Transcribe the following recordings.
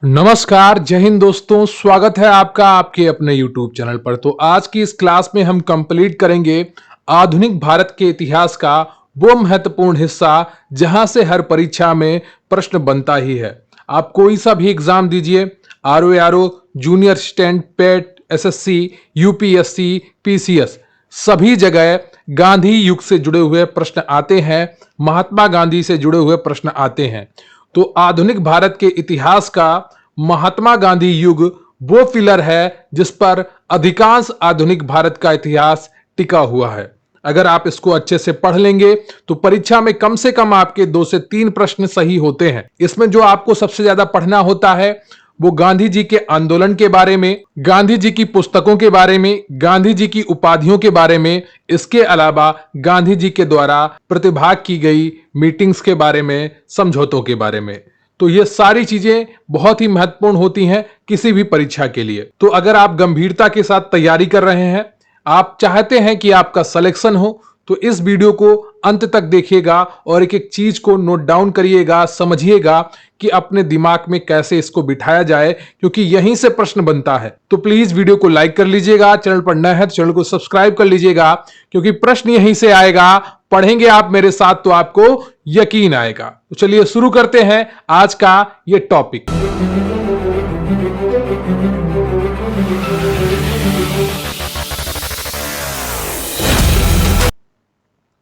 नमस्कार, जय हिंद दोस्तों। स्वागत है आपका आपके अपने YouTube चैनल पर। तो आज की इस क्लास में हम कंप्लीट करेंगे आधुनिक भारत के इतिहास का वो महत्वपूर्ण हिस्सा जहां से हर परीक्षा में प्रश्न बनता ही है। आप कोई सा भी एग्जाम दीजिए, आरओ, जूनियर असिस्टेंट, पेट, एसएससी, यूपीएससी, पीसीएस, सभी जगह गांधी युग से जुड़े हुए प्रश्न आते हैं, महात्मा गांधी से जुड़े हुए प्रश्न आते हैं। तो आधुनिक भारत के इतिहास का महात्मा गांधी युग वो पिलर है जिस पर अधिकांश आधुनिक भारत का इतिहास टिका हुआ है। अगर आप इसको अच्छे से पढ़ लेंगे तो परीक्षा में कम से कम आपके 2 से 3 प्रश्न सही होते हैं। इसमें जो आपको सबसे ज्यादा पढ़ना होता है वो गांधी जी के आंदोलन के बारे में, गांधी जी की पुस्तकों के बारे में, गांधी जी की उपाधियों के बारे में, इसके अलावा गांधी जी के द्वारा प्रतिभाग की गई मीटिंग्स के बारे में, समझौतों के बारे में। तो ये सारी चीजें बहुत ही महत्वपूर्ण होती हैं किसी भी परीक्षा के लिए। तो अगर आप गंभीरता के साथ तैयारी कर रहे हैं, आप चाहते हैं कि आपका सिलेक्शन हो, तो इस वीडियो को अंत तक देखिएगा और एक एक चीज को नोट डाउन करिएगा, समझिएगा कि अपने दिमाग में कैसे इसको बिठाया जाए, क्योंकि यहीं से प्रश्न बनता है। तो प्लीज वीडियो को लाइक कर लीजिएगा, चैनल पर नए हैं तो चैनल को सब्सक्राइब कर लीजिएगा, क्योंकि प्रश्न यहीं से आएगा। पढ़ेंगे आप मेरे साथ तो आपको यकीन आएगा। तो चलिए शुरू करते हैं आज का ये टॉपिक।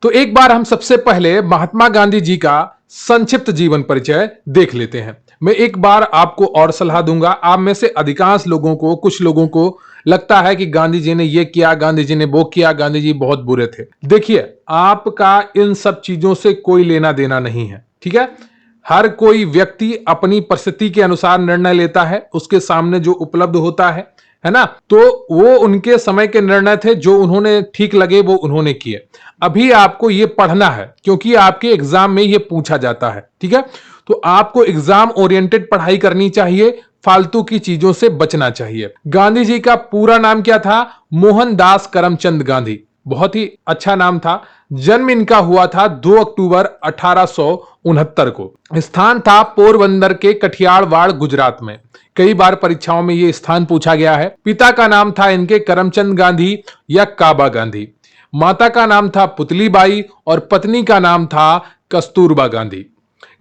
तो एक बार हम सबसे पहले महात्मा गांधी जी का संक्षिप्त जीवन परिचय देख लेते हैं। मैं एक बार आपको और सलाह दूंगा। आप में से अधिकांश लोगों को, कुछ लोगों को लगता है कि गांधी जी ने ये किया, गांधी जी ने वो किया, गांधी जी बहुत बुरे थे। देखिए, आपका इन सब चीजों से कोई लेना देना नहीं है, ठीक है। हर कोई व्यक्ति अपनी परिस्थिति के अनुसार निर्णय लेता है, उसके सामने जो उपलब्ध होता है ना। तो वो उनके समय के निर्णय थे, जो उन्होंने ठीक लगे वो उन्होंने किए। अभी आपको ये पढ़ना है क्योंकि आपके एग्जाम में ये पूछा जाता है, ठीक है। तो आपको एग्जाम ओरिएंटेड पढ़ाई करनी चाहिए, फालतू की चीजों से बचना चाहिए। गांधी जी का पूरा नाम क्या था? मोहनदास करमचंद गांधी। बहुत ही अच्छा नाम था। जन्म इनका हुआ था 2 अक्टूबर 1869 को। स्थान था पोरबंदर के कठियावाड़, गुजरात में। कई बार परीक्षाओं में यह स्थान पूछा गया है। पिता का नाम था इनके करमचंद गांधी या काबा गांधी। माता का नाम था पुतलीबाई और पत्नी का नाम था कस्तूरबा गांधी।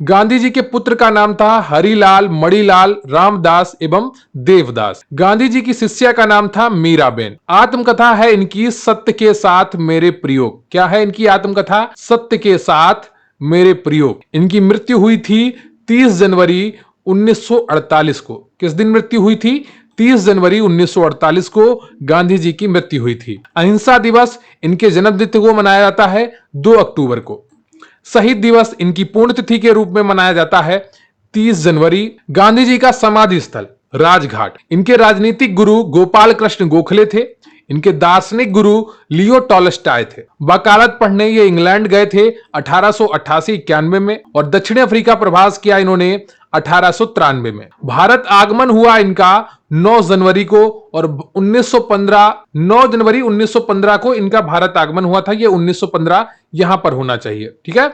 गांधी जी के पुत्र का नाम था हरिलाल, मणिलाल, रामदास एवं देवदास। गांधी जी की शिष्या का नाम था मीराबेन। आत्मकथा है इनकी सत्य के साथ मेरे प्रयोग। क्या है इनकी आत्मकथा? सत्य के साथ मेरे प्रयोग। इनकी मृत्यु हुई थी 30 जनवरी 1948 को। किस दिन मृत्यु हुई थी? 30 जनवरी 1948 को गांधी जी की मृत्यु हुई थी। अहिंसा दिवस इनके जन्मतिथि को मनाया जाता है 2 अक्टूबर को। शहीद दिवस इनकी पुण्यतिथि के रूप में मनाया जाता है 30 जनवरी। गांधी जी का समाधि स्थल राजघाट। इनके राजनीतिक गुरु गोपाल कृष्ण गोखले थे। इनके दार्शनिक गुरु लियो टॉलस्टॉय थे। वकालत पढ़ने ये इंग्लैंड गए थे 1888-91 में, और दक्षिण अफ्रीका प्रवास किया इन्होंने 1893 में। भारत आगमन हुआ इनका 9 जनवरी को, और 9 जनवरी 1915 को इनका भारत आगमन हुआ था। ये 1915 यहां पर होना चाहिए, ठीक है।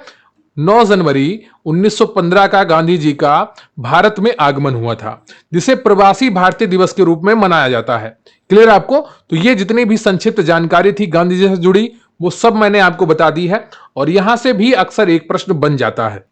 9 जनवरी 1915 का गांधी जी का भारत में आगमन हुआ था, जिसे प्रवासी भारतीय दिवस के रूप में मनाया जाता है। क्लियर आपको? तो ये जितनी भी संक्षिप्त जानकारी थी गांधी जी से जुड़ी, वो सब मैंने आपको बता दी है, और यहां से भी अक्सर एक प्रश्न बन जाता है।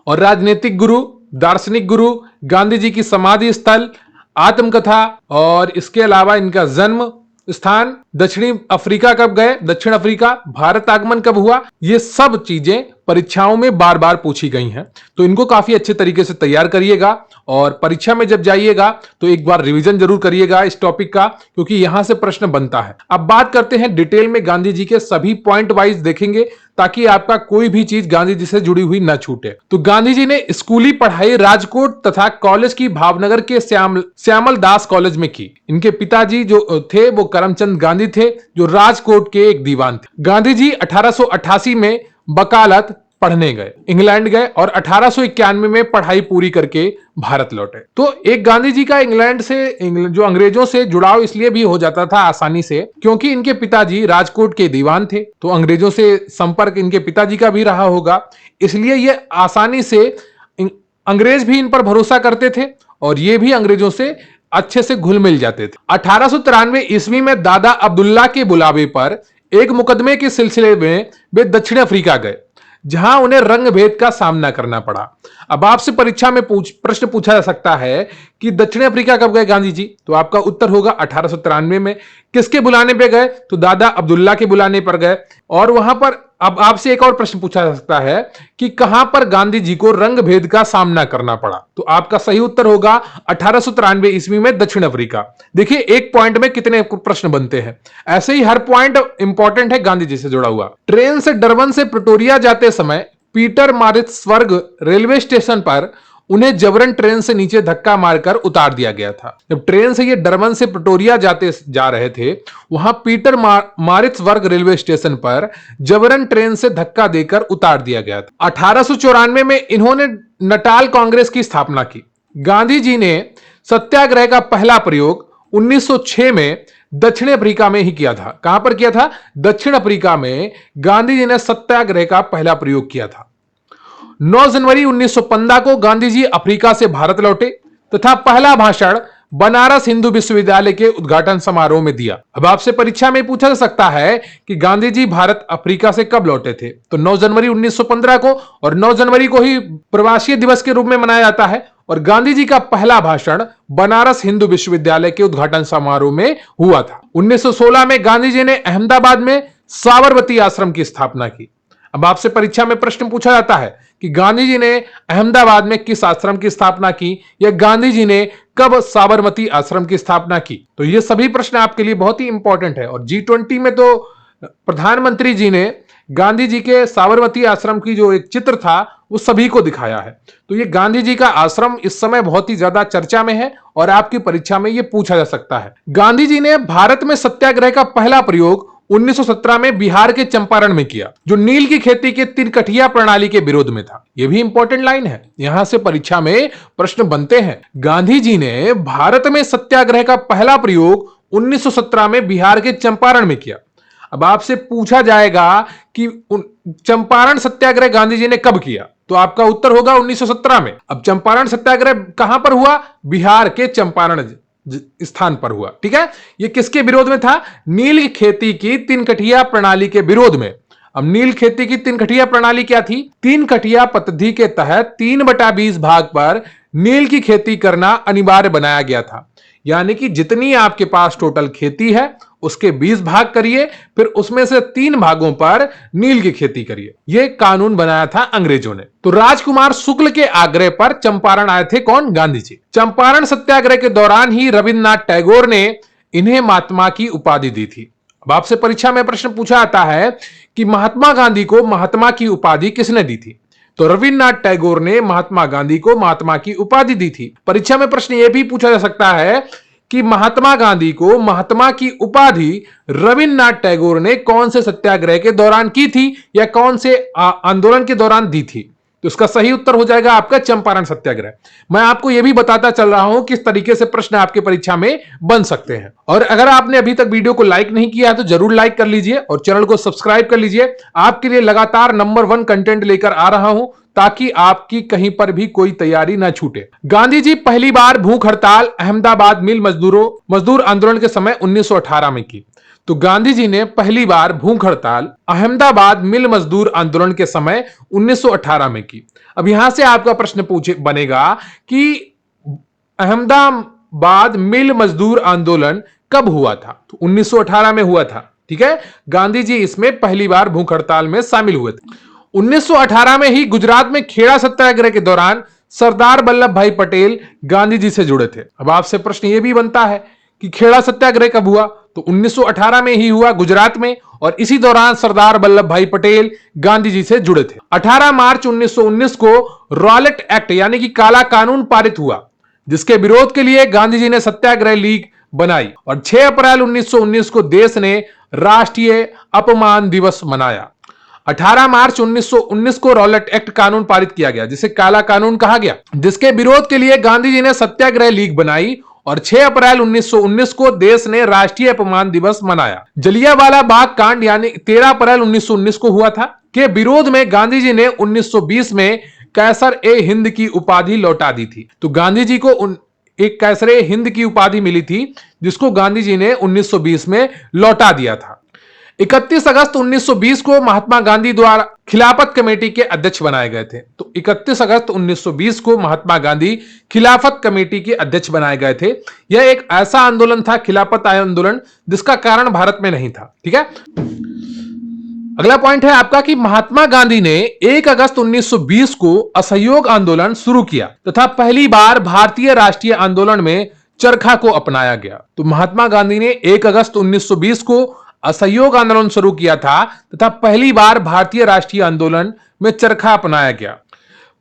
और राजनीतिक गुरु, दार्शनिक गुरु, गांधी जी की समाधि स्थल, आत्मकथा, और इसके अलावा इनका जन्म स्थान, दक्षिणी अफ्रीका कब गए, दक्षिण अफ्रीका, भारत आगमन कब हुआ, ये सब चीजें परीक्षाओं में बार बार पूछी गई हैं। तो इनको काफी अच्छे तरीके से तैयार करिएगा, और परीक्षा में जब जाइएगा तो एक बार रिवीजन जरूर करिएगा इस टॉपिक का, क्योंकि यहां से प्रश्न बनता है। अब बात करते हैं डिटेल में, गांधी जी के सभी पॉइंट वाइज देखेंगे ताकि आपका कोई भी चीज गांधी जी से जुड़ी हुई न छूटे। तो गांधी जी ने स्कूली पढ़ाई राजकोट तथा कॉलेज की भावनगर के श्यामल दास कॉलेज में की। इनके पिताजी जो थे वो करमचंद गांधी थे, जो राजकोट के एक दीवान थे। गांधी जी 1888 में वकालत पढ़ने गए, इंग्लैंड गए, और 1891 में पढ़ाई पूरी करके भारत लौटे। तो एक गांधी जी का इंग्लैंड से, जो अंग्रेजों से जुड़ाव इसलिए भी हो जाता था आसानी से, क्योंकि इनके पिताजी राजकोट के दीवान थे। तो अंग्रेजों से संपर्क इनके पिताजी का भी रहा होगा, इसलिए ये आसानी से, अंग्रेज भी इन पर भरोसा करते थे और ये भी अंग्रेजों से अच्छे से घुल मिल जाते थे। 1893 ईस्वी में दादा अब्दुल्ला के बुलावे पर एक मुकदमे के सिलसिले में वे दक्षिण अफ्रीका गए, जहां उन्हें रंग भेद का सामना करना पड़ा। अब आपसे परीक्षा में प्रश्न पूछा जा सकता है कि दक्षिण अफ्रीका कब गए गांधी जी, तो आपका उत्तर होगा 1893 में। किसके बुलाने पे गए, तो दादा अब्दुल्ला के बुलाने पर गए। और वहां पर अब आपसे एक और प्रश्न पूछा जा सकता है कि कहां पर गांधी जी को रंग भेद का सामना करना पड़ा, तो आपका सही उत्तर होगा 1893 ईस्वी में दक्षिण अफ्रीका। देखिए एक पॉइंट में कितने प्रश्न बनते हैं, ऐसे ही हर पॉइंट इंपॉर्टेंट है गांधी जी से जुड़ा हुआ। ट्रेन से डरबन से प्रिटोरिया जाते समय पीटर मारिट्सबर्ग रेलवे स्टेशन पर उन्हें जबरन ट्रेन से नीचे धक्का मारकर उतार दिया गया था। जब ट्रेन से ये डरबन से प्रिटोरिया जा रहे थे, वहां पीटर मारिट्सबर्ग रेलवे स्टेशन पर जबरन ट्रेन से धक्का देकर उतार दिया गया था। 1894 में इन्होंने नटाल कांग्रेस की स्थापना की। गांधी जी ने सत्याग्रह का पहला प्रयोग 1906 में दक्षिण अफ्रीका में ही किया था। कहां पर किया था, दक्षिण अफ्रीका में गांधी जी ने सत्याग्रह का पहला प्रयोग किया था। 9 जनवरी 1915 को गांधी जी अफ्रीका से भारत लौटे तथा पहला भाषण बनारस हिंदू विश्वविद्यालय के उद्घाटन समारोह में दिया। अब आपसे परीक्षा में पूछा जा सकता है कि गांधी जी भारत अफ्रीका से कब लौटे थे, तो 9 जनवरी 1915 को, और 9 जनवरी को ही प्रवासी दिवस के रूप में मनाया जाता है। और गांधी जी का पहला भाषण बनारस हिंदू विश्वविद्यालय के उद्घाटन समारोह में हुआ था। 1916 में गांधी जी ने अहमदाबाद में साबरमती आश्रम की स्थापना की। अब आपसे परीक्षा में प्रश्न पूछा जाता है कि गांधी जी ने अहमदाबाद में किस आश्रम की स्थापना की, या गांधी जी ने कब साबरमती आश्रम की स्थापना की, तो ये सभी प्रश्न आपके लिए बहुत ही इंपॉर्टेंट है। और G20 में तो प्रधानमंत्री जी ने गांधी जी के साबरमती आश्रम की जो एक चित्र था वो सभी को दिखाया है। तो ये गांधी जी का आश्रम इस समय बहुत ही ज्यादा चर्चा में है और आपकी परीक्षा में ये पूछा जा सकता है। गांधी जी ने भारत में सत्याग्रह का पहला प्रयोग 1917 में बिहार के चंपारण में किया, जो नील की खेती के तिनकठिया प्रणाली के विरोध में था। यह भी इंपॉर्टेंट लाइन है, यहां से परीक्षा में प्रश्न बनते हैं। गांधी जी ने भारत में सत्याग्रह का पहला प्रयोग 1917 में बिहार के चंपारण में किया। अब आपसे पूछा जाएगा कि चंपारण सत्याग्रह गांधी जी ने कब किया, तो आपका उत्तर होगा 1917 में। अब चंपारण सत्याग्रह कहां पर हुआ, बिहार के चंपारण स्थान पर हुआ। ठीक है, यह किसके विरोध में था, नील खेती की तिनकठिया प्रणाली के विरोध में। अब नील खेती की तिनकठिया प्रणाली क्या थी, तीन कठिया पद्धति के तहत 3/20 भाग पर नील की खेती करना अनिवार्य बनाया गया था। यानी कि जितनी आपके पास टोटल खेती है उसके 20 भाग करिए, फिर उसमें से 3 भागों पर नील की खेती करिए। यह कानून बनाया था अंग्रेजों ने। तो राजकुमार शुक्ल के आग्रह पर चंपारण आए थे कौन, गांधी जी। चंपारण सत्याग्रह के दौरान ही रविन्द्रनाथ टैगोर ने इन्हें महात्मा की उपाधि दी थी। अब आपसे परीक्षा में प्रश्न पूछा आता है कि महात्मा गांधी को महात्मा की उपाधि किसने दी थी, तो रविन्द्रनाथ टैगोर ने महात्मा गांधी को महात्मा की उपाधि दी थी। परीक्षा में प्रश्न यह भी पूछा जा सकता है कि महात्मा गांधी को महात्मा की उपाधि रविन्द्रनाथ टैगोर ने कौन से सत्याग्रह के दौरान की थी या कौन से आंदोलन के दौरान दी थी, तो इसका सही उत्तर हो जाएगा आपका चंपारण सत्याग्रह। मैं आपको यह भी बताता चल रहा हूं किस तरीके से प्रश्न आपके परीक्षा में बन सकते हैं। और अगर आपने अभी तक वीडियो को लाइक नहीं किया है तो जरूर लाइक कर लीजिए और चैनल को सब्सक्राइब कर लीजिए। आपके लिए लगातार नंबर 1 कंटेंट लेकर आ रहा हूं ताकि आपकी कहीं पर भी कोई तैयारी ना छूटे। गांधी जी पहली बार भूख हड़ताल अहमदाबाद मिल मजदूर आंदोलन के समय 1918 में की। तो गांधी जी ने पहली बार भूख हड़ताल अहमदाबाद मिल मजदूर आंदोलन के समय 1918 में की। अब यहां से आपका प्रश्न बनेगा कि अहमदाबाद मिल मजदूर आंदोलन कब हुआ था, तो 1918 में हुआ था। ठीक है, गांधी जी इसमें पहली बार भूख हड़ताल में शामिल हुए थे। 1918 में ही गुजरात में खेड़ा सत्याग्रह के दौरान सरदार वल्लभ भाई पटेल गांधी जी से जुड़े थे। अब आपसे प्रश्न यह भी बनता है कि खेड़ा सत्याग्रह कब हुआ, तो 1918 में ही हुआ गुजरात में, और इसी दौरान सरदार वल्लभ भाई पटेल गांधी जी से जुड़े थे। 18 मार्च 1919 को रॉलेट एक्ट यानी कि काला कानून पारित हुआ, जिसके विरोध के लिए गांधी जी ने सत्याग्रह लीग बनाई, और 6 अप्रैल 1919 को देश ने राष्ट्रीय अपमान दिवस मनाया। 18 मार्च 1919 को रॉलेट एक्ट कानून पारित किया गया, जिसे काला कानून कहा गया, जिसके विरोध के लिए गांधी जी ने सत्याग्रह लीग बनाई, और 6 अप्रैल 1919 को देश ने राष्ट्रीय अपमान दिवस मनाया। जलियांवाला बाग कांड यानी 13 अप्रैल 1919 को हुआ था, के विरोध में गांधी जी ने 1920 में कैसर ए हिंद की उपाधि लौटा दी थी। तो गांधी जी को एक कैसरे हिंद की उपाधि मिली थी, जिसको गांधी जी ने 1920 में लौटा दिया था। 31 अगस्त 1920 को महात्मा गांधी द्वारा खिलाफत कमेटी के अध्यक्ष बनाए गए थे। तो 31 अगस्त 1920 को महात्मा गांधी खिलाफत कमेटी के अध्यक्ष बनाए गए थे। यह एक ऐसा आंदोलन था, खिलाफत आंदोलन, जिसका कारण भारत में नहीं था। ठीक है, अगला पॉइंट है आपका कि महात्मा गांधी ने 1 अगस्त 1920 को असहयोग आंदोलन शुरू किया तथा पहली बार भारतीय राष्ट्रीय आंदोलन में चरखा को अपनाया गया। तो महात्मा गांधी ने 1 अगस्त 1920 को असहयोग आंदोलन शुरू किया था तथा पहली बार भारतीय राष्ट्रीय आंदोलन में चरखा अपनाया गया।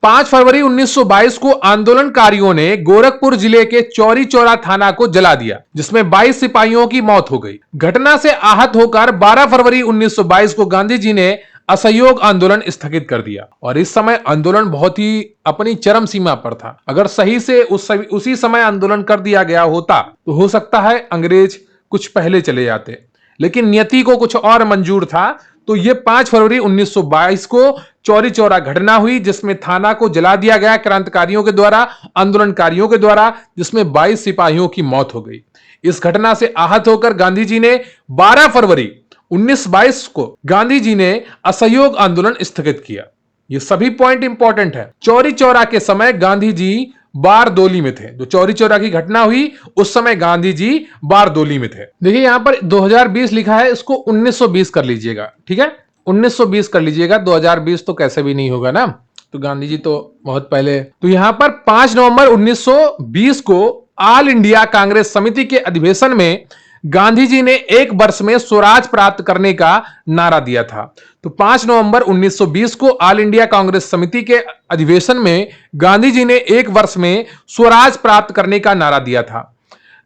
5 फरवरी 1922 को आंदोलनकारियों ने गोरखपुर जिले के चौरी चौरा थाना को जला दिया, जिसमें 22 सिपाहियों की मौत हो गई। घटना से आहत होकर 12 फरवरी 1922 को गांधी जी ने असहयोग आंदोलन स्थगित कर दिया। और इस समय आंदोलन बहुत ही अपनी चरम सीमा पर था। अगर सही से उसी समय आंदोलन कर दिया गया होता तो हो सकता है अंग्रेज कुछ पहले चले जाते, लेकिन नियति को कुछ और मंजूर था। तो ये 5 फरवरी 1922 को चौरी चौरा घटना हुई, जिसमें थाना को जला दिया गया क्रांतिकारियों के द्वारा, आंदोलनकारियों के द्वारा, जिसमें 22 सिपाहियों की मौत हो गई। इस घटना से आहत होकर गांधी जी ने 12 फरवरी 1922 को गांधी जी ने असहयोग आंदोलन स्थगित किया। ये सभी पॉइंट इंपॉर्टेंट है। चौरी चौरा के समय गांधी जी बारदोली में थे। जो चौरी चौरा की घटना हुई उस समय गांधी जी बारदोली में थे। देखिए यहां पर 2020 लिखा है, इसको 1920 कर लीजिएगा। ठीक है, 1920 कर लीजिएगा, 2020 तो कैसे भी नहीं होगा ना, तो गांधी जी तो बहुत पहले। तो यहां पर 5 नवंबर 1920 को ऑल इंडिया कांग्रेस समिति के अधिवेशन में गांधी जी ने 1 वर्ष में स्वराज प्राप्त करने का नारा दिया था। तो 5 नवंबर 1920 को ऑल इंडिया कांग्रेस समिति के अधिवेशन में गांधी जी ने 1 वर्ष में स्वराज प्राप्त करने का नारा दिया था।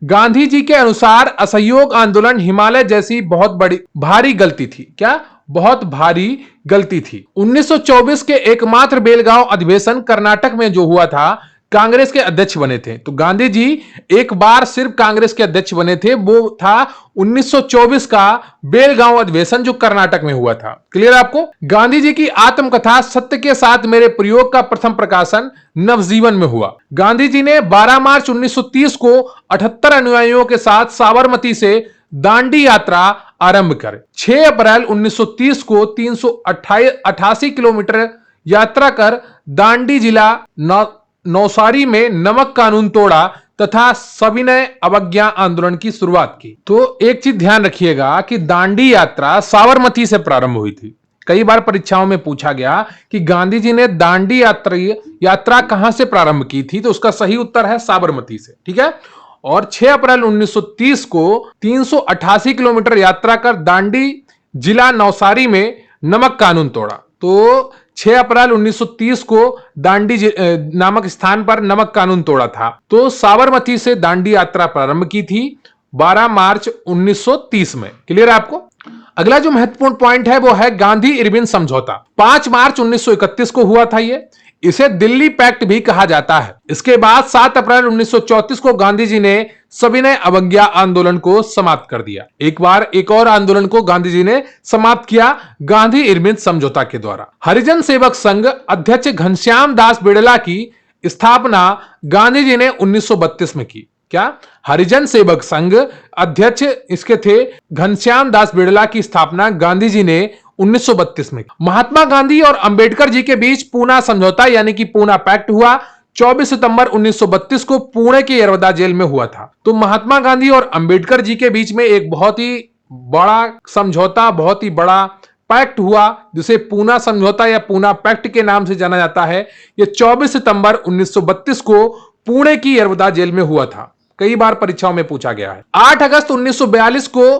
गांधी जी के अनुसार असहयोग आंदोलन हिमालय जैसी बहुत भारी गलती थी। क्या? बहुत भारी गलती थी। 1924 के एकमात्र बेलगांव अधिवेशन कर्नाटक में जो हुआ था, कांग्रेस के अध्यक्ष बने थे। तो गांधी जी एक बार सिर्फ कांग्रेस के अध्यक्ष बने थे, वो था 1924 का बेलगांव अधिवेशन जो कर्नाटक में हुआ था। क्लियर आपको? गांधी जी की आत्मकथा सत्य के साथ मेरे प्रयोग का प्रथम प्रकाशन नवजीवन में हुआ। गांधी जी ने 12 मार्च 1930 को 78 अनुयायियों के साथ साबरमती से दांडी यात्रा आरंभ कर 6 अप्रैल 1930 को 388 किलोमीटर यात्रा कर दांडी जिला नौसारी में नमक कानून तोड़ा तथा सविनय अवज्ञा आंदोलन की शुरुआत की। तो एक चीज ध्यान रखिएगा कि दांडी यात्रा साबरमती से प्रारंभ हुई थी। कई बार परीक्षाओं में पूछा गया कि गांधी जी ने दांडी यात्रा कहां से प्रारंभ की थी, तो उसका सही उत्तर है साबरमती से। ठीक है, और 6 अप्रैल 1930 को 388 किलोमीटर यात्रा कर दांडी जिला नौसारी में नमक कानून तोड़ा। तो 6 अप्रैल 1930 को दांडी नामक स्थान पर नमक कानून तोड़ा था। तो साबरमती से दांडी यात्रा प्रारंभ की थी 12 मार्च 1930 में। क्लियर है आपको? अगला जो महत्वपूर्ण पॉइंट है वो है गांधी इरविन समझौता। 5 मार्च 1931 को हुआ था ये। इसे दिल्ली पैक्ट भी कहा जाता है। इसके बाद 7 अप्रैल 1934 को गांधी जी ने सविनय अवज्ञा आंदोलन को समाप्त कर दिया। एक और आंदोलन को गांधी जी ने समाप्त किया गांधी इरविन समझौता के द्वारा। हरिजन सेवक संघ अध्यक्ष घनश्याम दास बिड़ला की स्थापना गांधी जी ने 1932 में की। क्या? हरिजन सेवक संघ अध्यक्ष इसके थे घनश्याम दास बिड़ला की स्थापना गांधी जी ने 1932 में। महात्मा गांधी और अंबेडकर जी के बीच पूना समझौता यानी कि पूना पैक्ट हुआ 24 सितंबर 1932 को पुणे के यरवदा जेल में हुआ था। तो महात्मा गांधी और अंबेडकर जी के बीच में एक बहुत ही बड़ा समझौता, बहुत ही बड़ा पैक्ट हुआ, जिसे पूना समझौता या पूना पैक्ट के नाम से जाना जाता है। यह 24 सितंबर 1932 को पुणे की यरवदा जेल में हुआ था। कई बार परीक्षाओं में पूछा गया है। 8 अगस्त 1942 को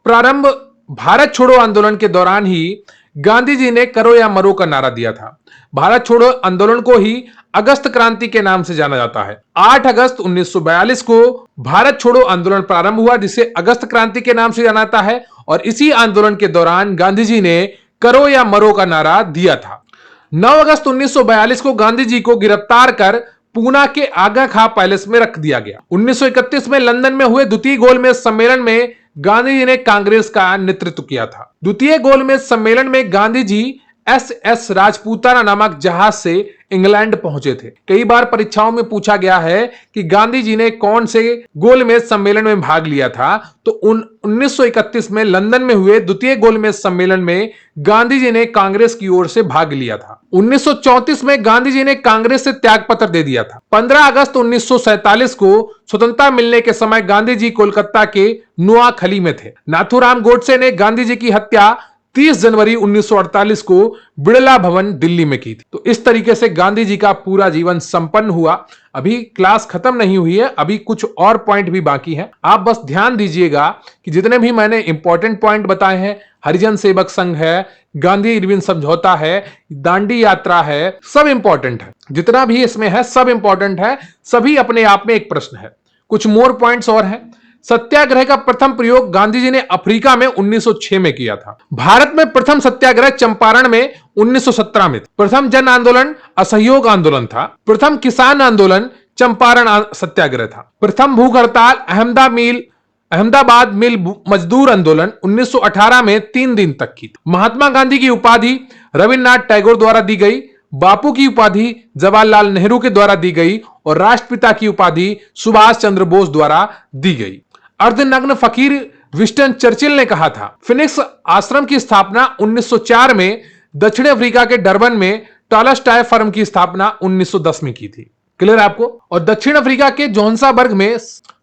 प्रारंभ भारत छोड़ो आंदोलन के दौरान ही गांधी जी ने करो या मरो का नारा दिया था। भारत छोड़ो आंदोलन को ही अगस्त क्रांति के नाम से जाना जाता है। 8 अगस्त 1942 को भारत छोड़ो आंदोलन प्रारंभ हुआ, जिसे अगस्त क्रांति के नाम से जाना जाता है। और इसी आंदोलन के दौरान गांधी जी ने करो या मरो का नारा दिया था। 9 अगस्त 1942 को गांधी जी को गिरफ्तार कर पूना के आगा खां पैलेस में रख दिया गया। 1931 में लंदन में हुए द्वितीय गोलमेज सम्मेलन में गांधी जी ने कांग्रेस का नेतृत्व किया था। द्वितीय गोलमेज सम्मेलन में गांधी जी SS राजपूताना नामक जहाज से इंग्लैंड पहुंचे थे। कई बार परीक्षाओं में पूछा गया है कि गांधी जी ने कौन से गोलमेज सम्मेलन में भाग लिया था, तो 1931 में लंदन में हुए द्वितीय गोलमेज सम्मेलन में गांधी जी ने कांग्रेस की ओर से भाग लिया था। 1934 में गांधी जी ने कांग्रेस से त्यागपत्र दे दिया था। 15 अगस्त 1947 को स्वतंत्रता मिलने के समय गांधी जी कोलकाता के नुआखली में थे। नाथूराम गोडसे ने गांधी जी की हत्या 30 जनवरी 1948 को बिड़ला भवन दिल्ली में की थी। तो इस तरीके से गांधी जी का पूरा जीवन संपन्न हुआ। अभी क्लास खत्म नहीं हुई है, अभी कुछ और पॉइंट भी बाकी हैं। आप बस ध्यान दीजिएगा कि जितने भी मैंने इंपॉर्टेंट पॉइंट बताए हैं, हरिजन सेवक संघ है, गांधी इरविन समझौता है, दांडी यात्रा है, सब इंपॉर्टेंट है। जितना भी इसमें है सब इंपॉर्टेंट है, सभी अपने आप में एक प्रश्न है। कुछ मोर पॉइंट्स और हैं। सत्याग्रह का प्रथम प्रयोग गांधी जी ने अफ्रीका में 1906 में किया था। भारत में प्रथम सत्याग्रह चंपारण में 1917 में था। प्रथम जन आंदोलन असहयोग आंदोलन था। प्रथम किसान आंदोलन चंपारण सत्याग्रह था। प्रथम भूख हड़ताल अहमदाबाद मिल मजदूर आंदोलन 1918 में 3 दिन तक की। महात्मा गांधी की उपाधि रविन्द्रनाथ टैगोर द्वारा दी गई, बापू की उपाधि जवाहरलाल नेहरू के द्वारा दी गई और राष्ट्रपिता की उपाधि सुभाष चंद्र बोस द्वारा दी गई। अर्धनग्न फकीर विंस्टन चर्चिल ने कहा था। फिनिक्स आश्रम की स्थापना 1904 में, दक्षिण अफ्रीका के डरबन में टॉलस्टॉय फर्म की स्थापना 1910 में की थी। क्लियर आपको? और दक्षिण अफ्रीका के जोहान्सबर्ग में,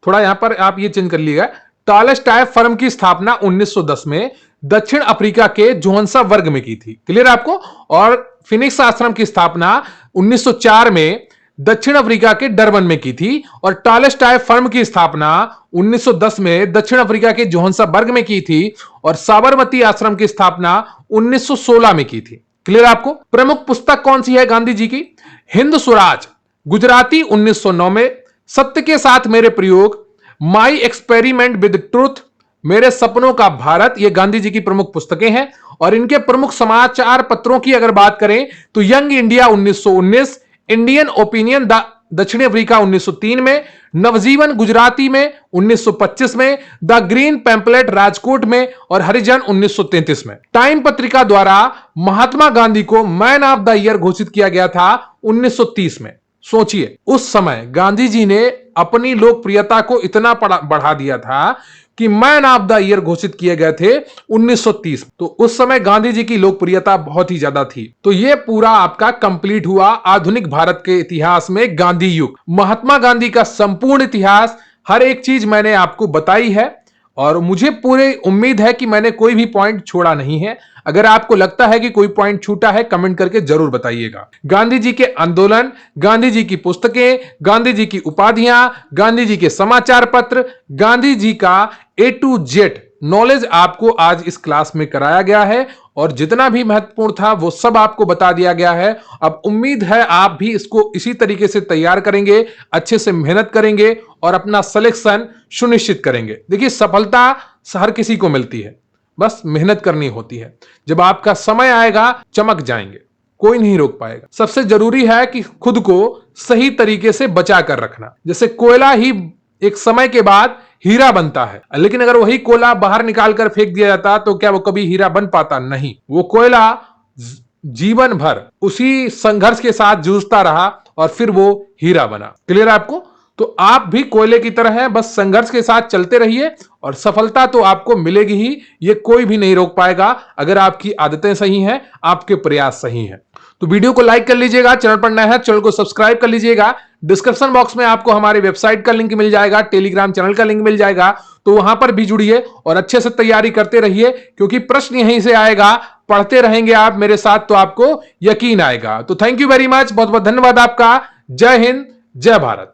थोड़ा यहां पर आप ये चेंज कर लीजिएगा, टॉलस्टॉय फर्म की स्थापना 1910 में दक्षिण अफ्रीका के जोहान्सबर्ग में की थी। क्लियर आपको? और फिनिक्स आश्रम की स्थापना 1904 में दक्षिण अफ्रीका के डरबन में की थी और टॉलस्टॉय फर्म की स्थापना 1910 में दक्षिण अफ्रीका के जोहान्सबर्ग में की थी और साबरमती आश्रम की स्थापना 1916 में की थी। क्लियर आपको? प्रमुख पुस्तक कौन सी है गांधी जी की? हिंद स्वराज गुजराती 1909 में, सत्य के साथ मेरे प्रयोग, माई एक्सपेरिमेंट विद ट्रूथ, मेरे सपनों का भारत, ये गांधी जी की प्रमुख पुस्तकें हैं। और इनके प्रमुख समाचार पत्रों की अगर बात करें तो यंग इंडिया 1919, इंडियन ओपिनियन दक्षिण अफ्रीका 1903 में, नवजीवन गुजराती में 1925 में, द ग्रीन पैम्पलेट राजकोट में और हरिजन 1933 में। टाइम पत्रिका द्वारा महात्मा गांधी को मैन ऑफ द ईयर घोषित किया गया था 1930 में। सोचिए, उस समय गांधी जी ने अपनी लोकप्रियता को इतना बढ़ा दिया था कि मैन ऑफ द ईयर घोषित किए गए थे 1930। तो उस समय गांधी जी की लोकप्रियता बहुत ही ज्यादा थी। तो यह पूरा आपका कंप्लीट हुआ आधुनिक भारत के इतिहास में गांधी युग। महात्मा गांधी का संपूर्ण इतिहास, हर एक चीज मैंने आपको बताई है और मुझे पूरी उम्मीद है कि मैंने कोई भी पॉइंट छोड़ा नहीं है। अगर आपको लगता है कि कोई पॉइंट छूटा है, कमेंट करके जरूर बताइएगा। गांधी जी के आंदोलन, गांधी जी की पुस्तकें, गांधी जी की उपाधियां, गांधी जी के समाचार पत्र, गांधी जी का A to Z नॉलेज आपको आज इस क्लास में कराया गया है और जितना भी महत्वपूर्ण था वो सब आपको बता दिया गया है। अब उम्मीद है आप भी इसको इसी तरीके से तैयार करेंगे, अच्छे से मेहनत करेंगे और अपना सिलेक्शन सुनिश्चित करेंगे। देखिए, सफलता हर किसी को मिलती है, बस मेहनत करनी होती है। जब आपका समय आएगा चमक जाएंगे, कोई नहीं रोक पाएगा। सबसे जरूरी है कि खुद को सही तरीके से बचा कर रखना। जैसे कोयला ही एक समय के बाद हीरा बनता है, लेकिन अगर वही कोयला बाहर निकाल कर फेंक दिया जाता तो क्या वो कभी हीरा बन पाता? नहीं। वो कोयला जीवन भर उसी संघर्ष के साथ जूझता रहा और फिर वो हीरा बना। क्लियर आपको? तो आप भी कोयले की तरह हैं, बस संघर्ष के साथ चलते रहिए और सफलता तो आपको मिलेगी ही। ये कोई भी नहीं रोक पाएगा अगर आपकी आदतें सही हैं, आपके प्रयास सही हैं। तो वीडियो को लाइक कर लीजिएगा, चैनल पर नया है चैनल को सब्सक्राइब कर लीजिएगा। डिस्क्रिप्शन बॉक्स में आपको हमारे वेबसाइट का लिंक मिल जाएगा, टेलीग्राम चैनल का लिंक मिल जाएगा, तो वहां पर भी जुड़िए और अच्छे से तैयारी करते रहिए, क्योंकि प्रश्न यहीं से आएगा। पढ़ते रहेंगे आप मेरे साथ तो आपको यकीन आएगा। तो थैंक यू वेरी मच, बहुत बहुत धन्यवाद आपका। जय हिंद, जय भारत।